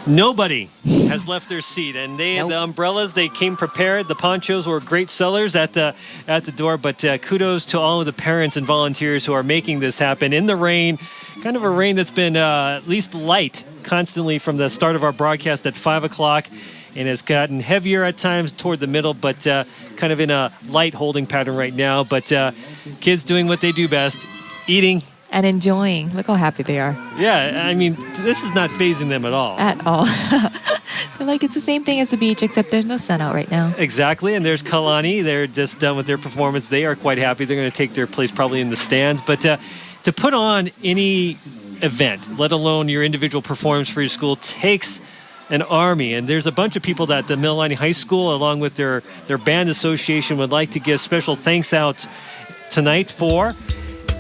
Nobody has left their seat, and the umbrellas, they came prepared. The ponchos were great sellers at the door, but kudos to all of the parents and volunteers who are making this happen in the rain, kind of a rain that's been at least light constantly from the start of our broadcast at 5 o'clock, and has gotten heavier at times toward the middle, but kind of in a light holding pattern right now. But kids doing what they do best, eating, and enjoying. Look how happy they are. Yeah, I mean, this is not phasing them at all. At all. They're like, it's the same thing as the beach, except there's no sun out right now. Exactly, and there's Kalani. They're just done with their performance. They are quite happy. They're going to take their place probably in the stands. But to put on any event, let alone your individual performance for your school, takes an army. And there's a bunch of people that the Mililani High School, along with their band association, would like to give special thanks out tonight for.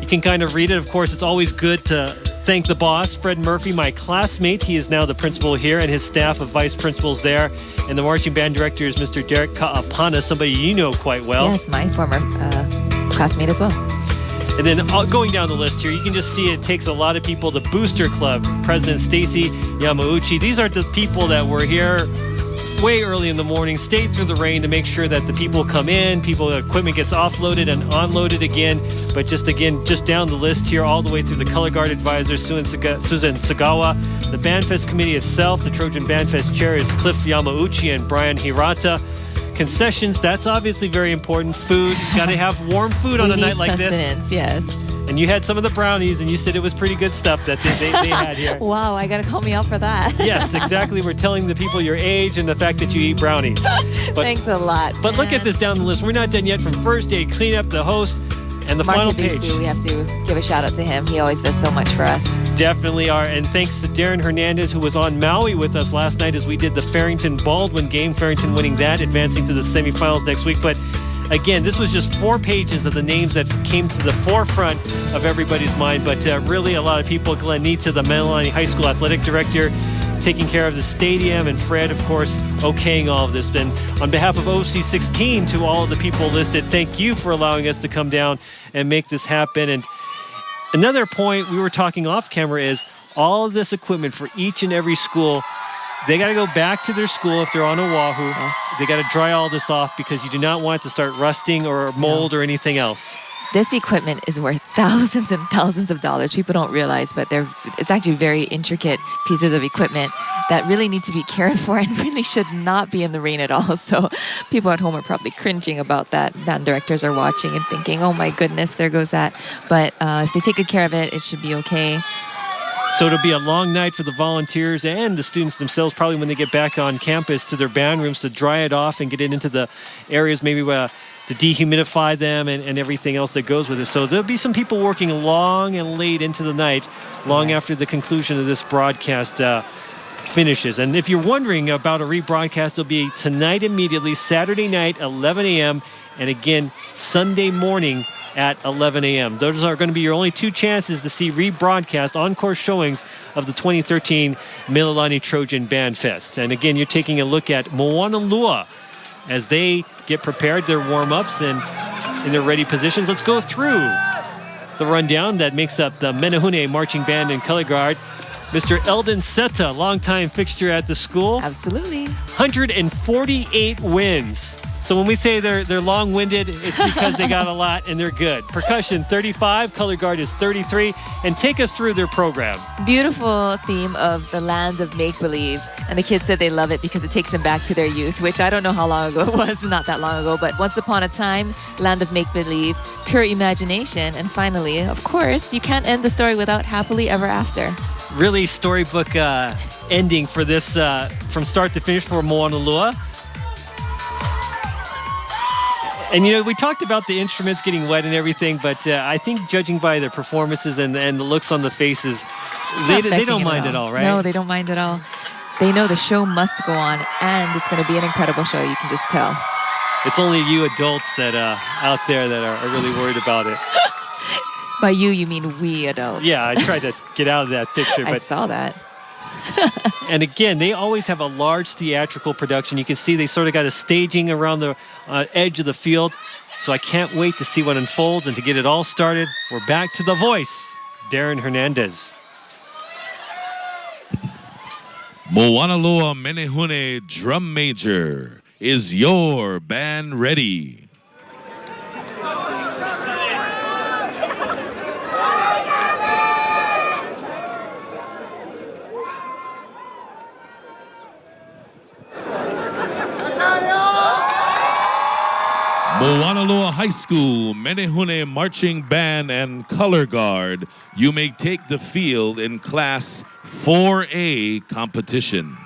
You can kind of read it. Of course, it's always good to thank the boss, Fred Murphy, my classmate. He is now the principal here, and his staff of vice principals there. And the marching band director is Mr. Derek Kaapana, somebody you know quite well. Yes, my former classmate as well. And then going down the list here, you can just see it takes a lot of people. The Booster Club, President Stacy Yamauchi. These are the people that were here way early in the morning, stayed through the rain to make sure that the people come in, equipment gets offloaded and unloaded again. But just down the list here, all the way through the Color Guard advisor, Susan Sagawa, the Bandfest committee itself, the Trojan Bandfest chair is Cliff Yamauchi and Brian Hirata. Concessions, that's obviously very important. Food, got to have warm food on a night like this. Yes. And you had some of the brownies, and you said it was pretty good stuff that they had here. Wow, I got to call me out for that. Yes, exactly. We're telling the people your age and the fact that you eat brownies. But, thanks a lot. But look at this down the list. We're not done yet. From first aid, cleanup, the host, and the final page. We have to give a shout out to him. He always does so much for us. Definitely are. And thanks to Darren Hernandez, who was on Maui with us last night as we did the Farrington-Baldwin game. Farrington winning that, advancing to the semifinals next week. But again, this was just 4 pages of the names that came to the forefront of everybody's mind. But really a lot of people, Glenn Nita, the Mililani High School athletic director, taking care of the stadium, and Fred, of course, okaying all of this. And on behalf of OC16, to all of the people listed, thank you for allowing us to come down and make this happen. And another point we were talking off camera is all of this equipment for each and every school, they got to go back to their school if they're on Oahu. Yes. They got to dry all this off because you do not want it to start rusting or mold or anything else. This equipment is worth thousands and thousands of dollars. People don't realize, but it's actually very intricate pieces of equipment that really need to be cared for and really should not be in the rain at all. So people at home are probably cringing about that. Band directors are watching and thinking, oh my goodness, there goes that. But if they take good care of it, it should be okay. So it'll be a long night for the volunteers and the students themselves, probably when they get back on campus to their band rooms to dry it off and get it into the areas maybe to dehumidify them and everything else that goes with it. So there'll be some people working long and late into the night, long after the conclusion of this broadcast finishes. And if you're wondering about a rebroadcast, it'll be tonight immediately, Saturday night, 11 a.m., and again, Sunday morning at 11 a.m. Those are going to be your only 2 chances to see rebroadcast encore showings of the 2013 Mililani Trojan Band Fest. And again, you're taking a look at Moanalua as they get prepared, their warm-ups and in their ready positions. Let's go through the rundown that makes up the Menehune Marching Band and Color Guard. Mr. Eldon Seta, longtime fixture at the school. Absolutely. 148 wins. So when we say they're long-winded, it's because they got a lot and they're good. Percussion, 35. Color Guard is 33. And take us through their program. Beautiful theme of the land of make-believe. And the kids said they love it because it takes them back to their youth, which I don't know how long ago it was, not that long ago. But once upon a time, land of make-believe, pure imagination. And finally, of course, you can't end the story without happily ever after. Really storybook ending for this from start to finish for Moanalua. And, you know, we talked about the instruments getting wet and everything, but I think judging by their performances and the looks on the faces, they don't mind at all, right? No, they don't mind at all. They know the show must go on, and it's going to be an incredible show, you can just tell. It's only you adults that out there that are really worried about it. By you mean we adults. Yeah, I tried to get out of that picture. But I saw that. And again, they always have a large theatrical production. You can see they sort of got a staging around the edge of the field. So I can't wait to see what unfolds. And to get it all started, we're back to the voice, Darren Hernandez. Moanaloa Menehune Drum Major, is your band ready? Moanaloa High School Menehune Marching Band and Color Guard, you may take the field in Class 4A competition.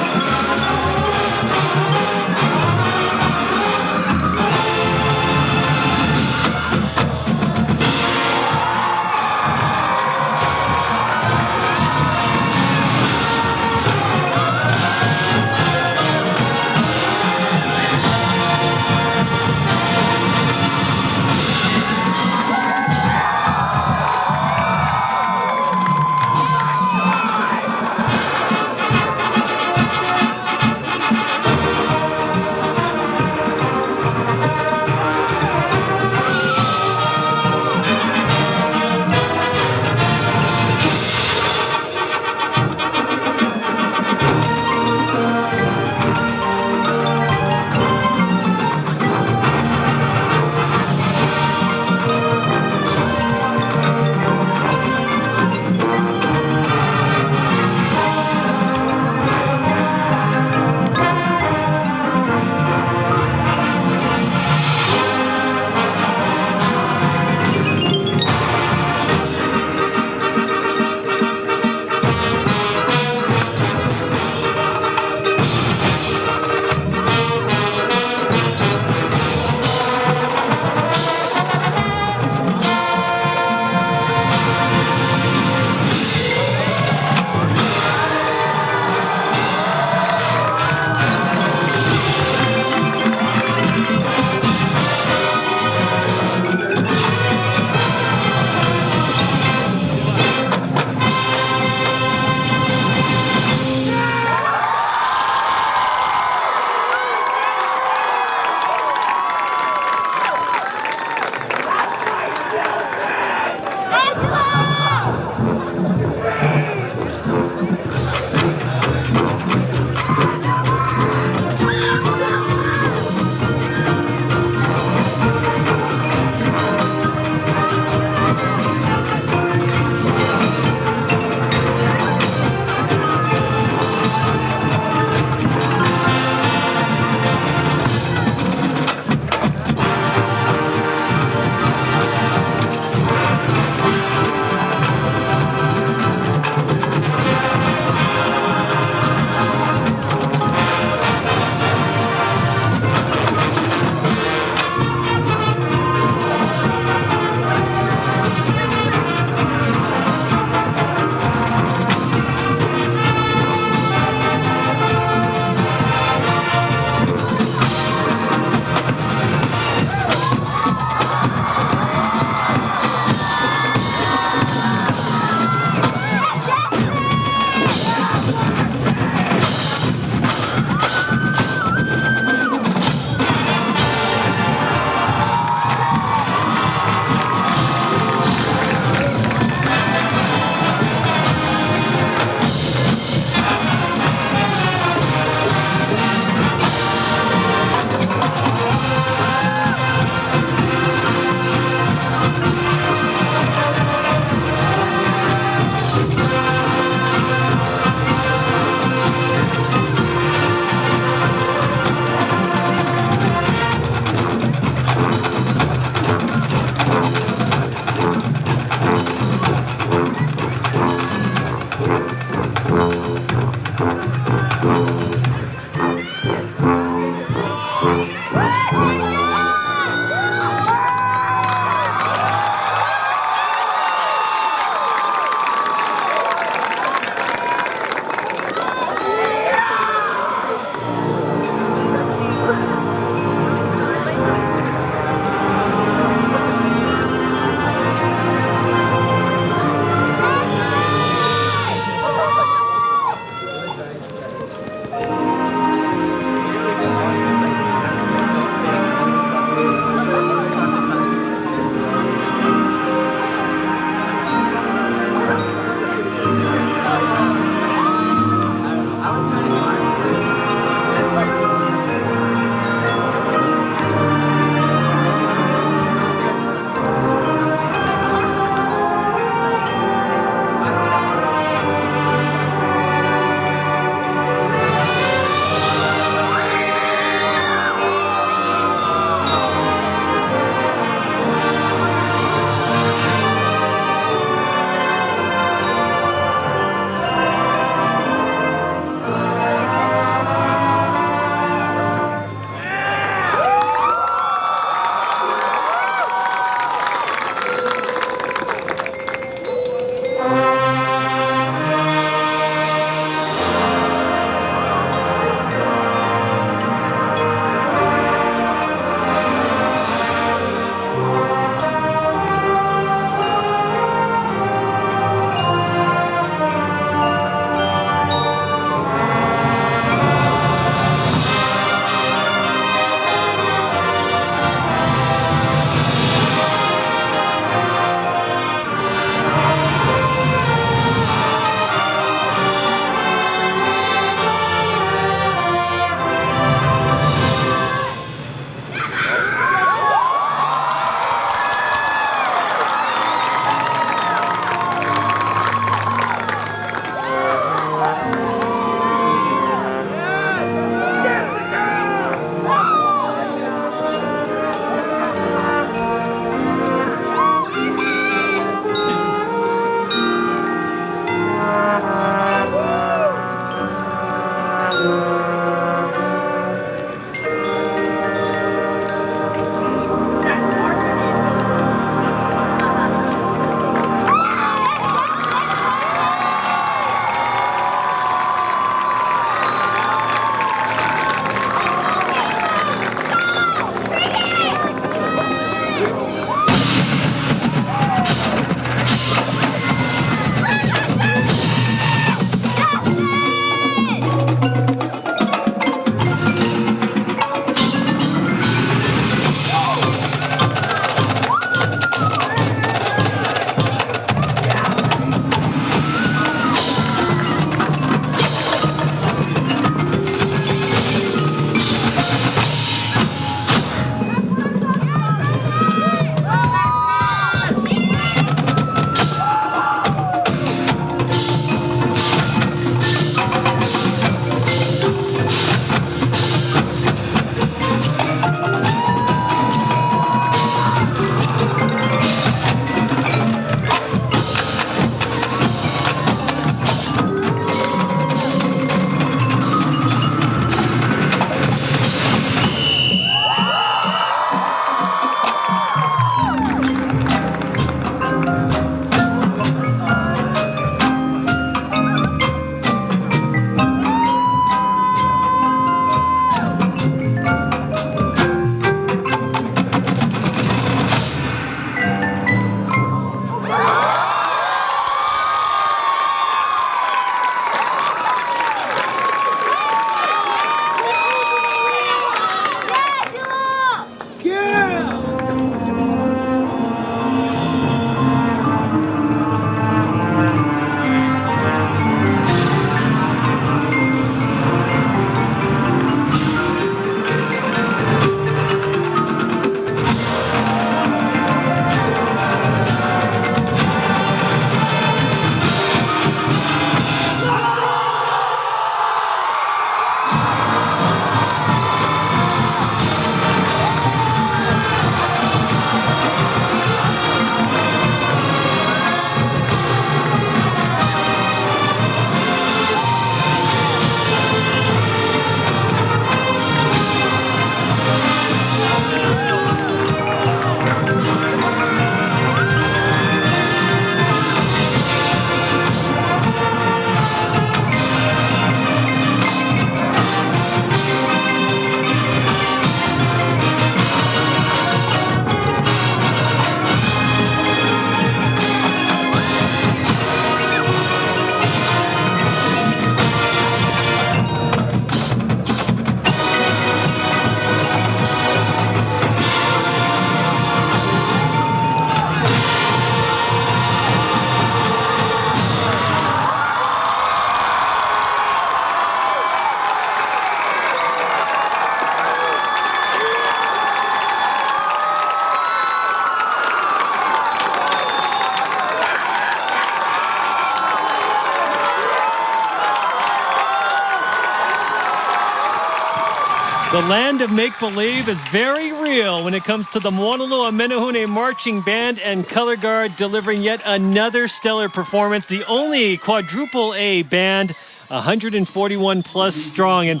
The land of make-believe is very real when it comes to the Moanalua Menehune Marching Band and Color Guard delivering yet another stellar performance. The only quadruple A band, 141 plus strong. And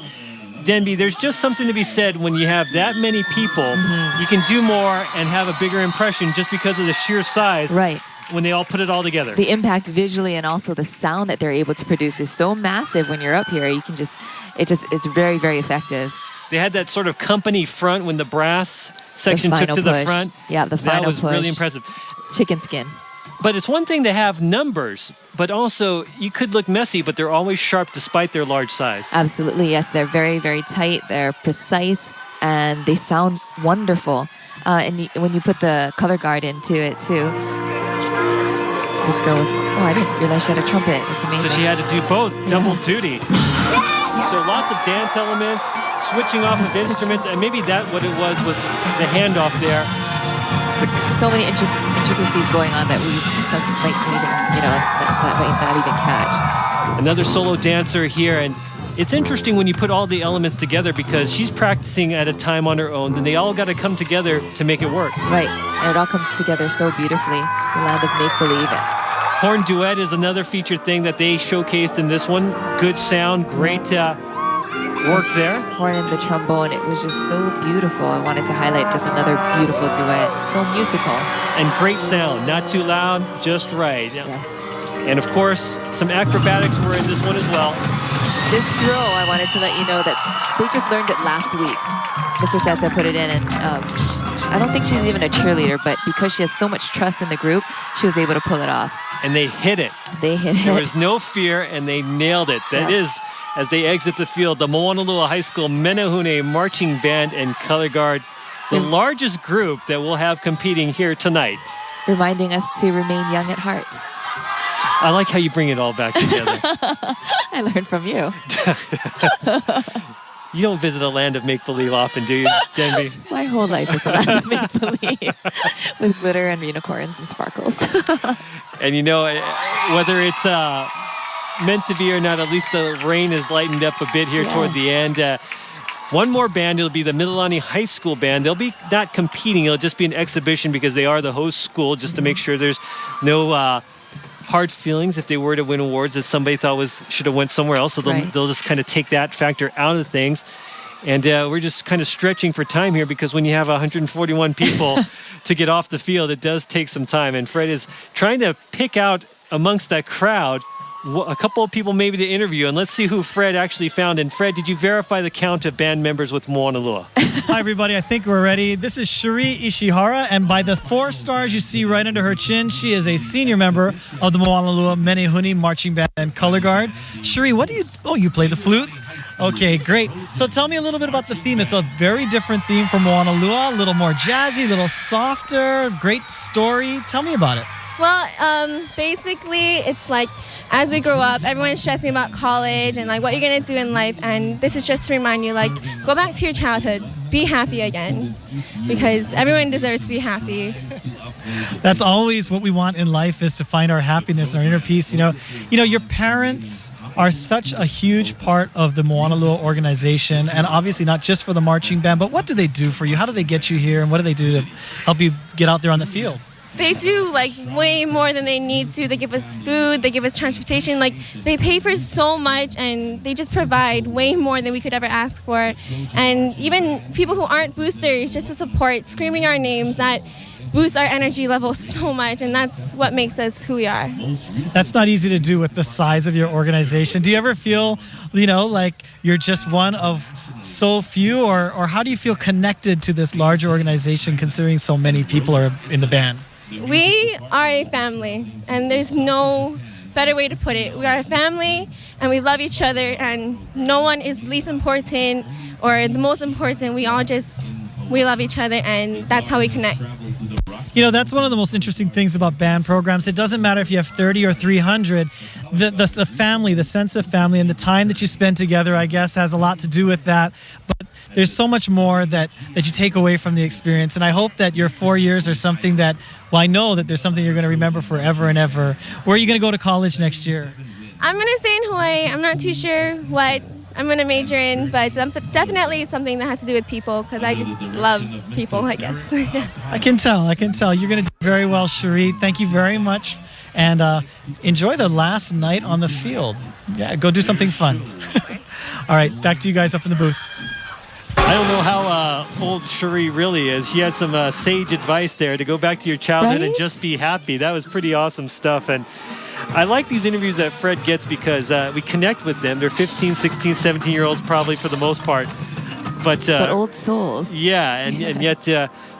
Denby, there's just something to be said when you have that many people. You can do more and have a bigger impression just because of the sheer size. Right. When they all put it all together. The impact visually and also the sound that they're able to produce is so massive when you're up here. You can it's very, very effective. They had that sort of company front when the brass section took to the front. Yeah, the final push. That was push. really impressive. Chicken skin. But it's one thing to have numbers, but also you could look messy, but they're always sharp despite their large size. Absolutely, yes. They're very, very tight. They're precise, and they sound wonderful. And when you put the color guard into it, too. This girl, I didn't realize she had a trumpet. It's amazing. So she had to do both, double duty. So lots of dance elements, switching off of instruments, and maybe that what it was the handoff there. So many intricacies going on that we might even, that might not even catch. Another solo dancer here, and it's interesting when you put all the elements together because she's practicing at a time on her own, then they all got to come together to make it work. Right, and it all comes together so beautifully. The land of make-believe. Horn duet is another featured thing that they showcased in this one. Good sound, great work there. Horn and the trombone, it was just so beautiful. I wanted to highlight just another beautiful duet. So musical. And great sound, not too loud, just right. Yes. And of course, some acrobatics were in this one as well. This throw, I wanted to let you know that they just learned it last week. Mr. Santa put it in, and I don't think she's even a cheerleader, but because she has so much trust in the group, she was able to pull it off. And they hit it. They hit it. There was no fear, and they nailed it. That is, as they exit the field, the Moanalua High School Menehune Marching Band and Color Guard, the largest group that we'll have competing here tonight. Reminding us to remain young at heart. I like how you bring it all back together. I learned from you. You don't visit a land of make-believe often, do you, Denby? My whole life is a land of make-believe with glitter and unicorns and sparkles. And whether it's meant to be or not, at least the rain has lightened up a bit here toward the end. One more band, it'll be the Mililani High School Band. They'll be not competing, it'll just be an exhibition because they are the host school, just to make sure there's no hard feelings if they were to win awards that somebody thought should have went somewhere else. So they'll just kind of take that factor out of things. And we're just kind of stretching for time here because when you have 141 people to get off the field, it does take some time. And Fred is trying to pick out amongst that crowd a couple of people maybe to interview. And let's see who Fred actually found. And Fred, did you verify the count of band members with Moanalua? Hi, everybody. I think we're ready. This is Cherie Ishihara, and by the 4 stars you see right under her chin, she is a senior member of the Moanalua Menehune Marching Band and Color Guard. Cherie, what do you... Oh, you play the flute? Okay, great. So tell me a little bit about the theme. It's a very different theme from Moanalua, a little more jazzy, a little softer, great story. Tell me about it. Well, basically, it's like as we grow up, everyone's stressing about college and like what you're gonna do in life, and this is just to remind you, like, go back to your childhood, be happy again, because everyone deserves to be happy. That's always what we want in life, is to find our happiness and our inner peace. Your parents are such a huge part of the Moanalua organization, and obviously not just for the marching band, but what do they do for you? How do they get you here, and what do they do to help you get out there on the field? They do like way more than they need to. They give us food, they give us transportation, like they pay for so much, and they just provide way more than we could ever ask for. And even people who aren't boosters, just to support, screaming our names, that boosts our energy level so much, and that's what makes us who we are. That's not easy to do with the size of your organization. Do you ever feel, like you're just one of so few, or how do you feel connected to this larger organization considering so many people are in the band? We are a family, and there's no better way to put it. We are a family, and we love each other, and no one is least important or the most important. We love each other, and that's how we connect. That's one of the most interesting things about band programs. It doesn't matter if you have 30 or 300. The family, the sense of family, and the time that you spend together, I guess, has a lot to do with that. But there's so much more that you take away from the experience. And I hope that your 4 years are something that, I know that there's something you're going to remember forever and ever. Where are you going to go to college next year? I'm going to stay in Hawaii. I'm not too sure what I'm going to major in, but definitely something that has to do with people because I just love people, I guess. I can tell. You're going to do very well, Cherie. Thank you very much. And enjoy the last night on the field. Yeah, go do something fun. All right, back to you guys up in the booth. I don't know how old Cherie really is. She had some sage advice there to go back to your childhood and Right? just be happy. That was pretty awesome stuff. And I like these interviews that Fred gets because we connect with them. They're 15, 16, 17-year-olds probably for the most part. But old souls. yeah, and yet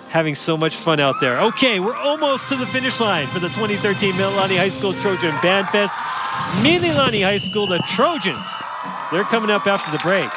having so much fun out there. Okay, we're almost to the finish line for the 2013 Mililani High School Trojan Band Fest. Mililani High School, the Trojans. They're coming up after the break.